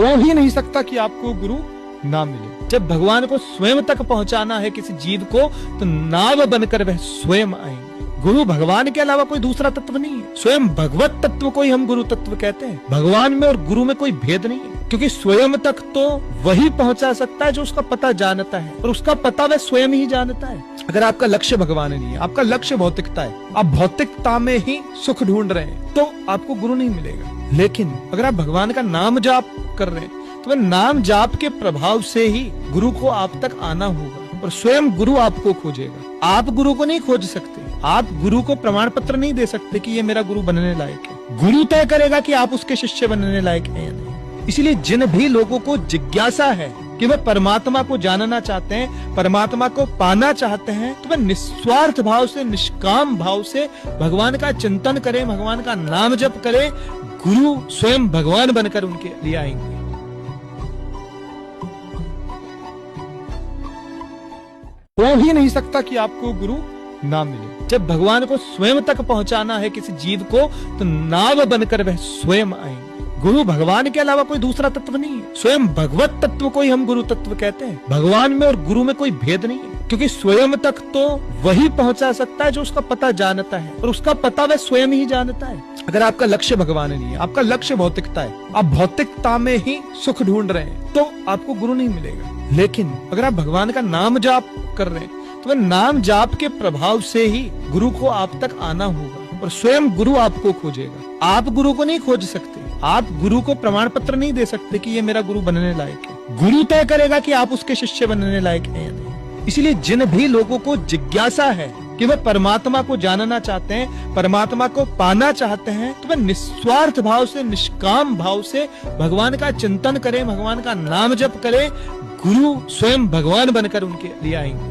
हो ही नहीं सकता कि आपको गुरु ना मिले। जब भगवान को स्वयं तक पहुंचाना है किसी जीव को, तो नाव बनकर वह स्वयं आएंगे। गुरु भगवान के अलावा कोई दूसरा तत्व नहीं है। स्वयं भगवत तत्व को ही हम गुरु तत्व कहते हैं। भगवान में और गुरु में कोई भेद नहीं है, क्योंकि स्वयं तक तो वही पहुंचा सकता है जो उसका पता जानता है, और उसका पता वह स्वयं ही जानता है। अगर आपका लक्ष्य भगवान नहीं है, आपका लक्ष्य भौतिकता है, आप भौतिकता में ही सुख ढूंढ रहे हैं, तो आपको गुरु नहीं मिलेगा। लेकिन अगर आप भगवान का नाम जाप कर रहे हैं, तो वह नाम जाप के प्रभाव से ही गुरु को आप तक आना होगा, और स्वयं गुरु आपको खोजेगा। आप गुरु को नहीं खोज सकते। आप गुरु को प्रमाण पत्र नहीं दे सकते कि ये मेरा गुरु बनने लायक है। गुरु तय करेगा कि आप उसके शिष्य बनने लायक हैं या नहीं। इसलिए जिन भी लोगों को जिज्ञासा है कि वह परमात्मा को जानना चाहते हैं, परमात्मा को पाना चाहते हैं, तो वह निस्वार्थ भाव से, निष्काम भाव से भगवान का चिंतन करें, भगवान का नाम जप करें। गुरु स्वयं भगवान बनकर उनके लिए आएंगे। हो ही नहीं सकता कि आपको गुरु ना मिले। जब भगवान को स्वयं तक पहुंचाना है किसी जीव को, तो नाव बनकर वह स्वयं आएंगे। गुरु भगवान के अलावा कोई दूसरा तत्व नहीं है। स्वयं भगवत तत्व को ही हम गुरु तत्व कहते हैं। भगवान में और गुरु में कोई भेद नहीं है, क्योंकि स्वयं तक तो वही पहुंचा सकता है जो उसका पता जानता है, और उसका पता वह स्वयं ही जानता है। अगर आपका लक्ष्य भगवान नहीं है, आपका लक्ष्य भौतिकता है, आप भौतिकता में ही सुख ढूंढ रहे हैं, तो आपको गुरु नहीं मिलेगा। लेकिन अगर आप भगवान का नाम जाप कर रहे हैं, तो वह नाम जाप के प्रभाव से ही गुरु को आप तक आना होगा, और स्वयं गुरु आपको खोजेगा। आप गुरु को नहीं खोज सकते। आप गुरु को प्रमाण पत्र नहीं दे सकते कि ये मेरा गुरु बनने लायक है। गुरु तय करेगा कि आप उसके शिष्य बनने लायक हैं या नहीं। इसलिए जिन भी लोगों को जिज्ञासा है कि वह परमात्मा को जानना चाहते हैं, परमात्मा को पाना चाहते हैं, तो वह निस्वार्थ भाव से, निष्काम भाव से भगवान का चिंतन करें, भगवान का नाम जप करें। गुरु स्वयं भगवान बनकर उनके लिए आएंगे।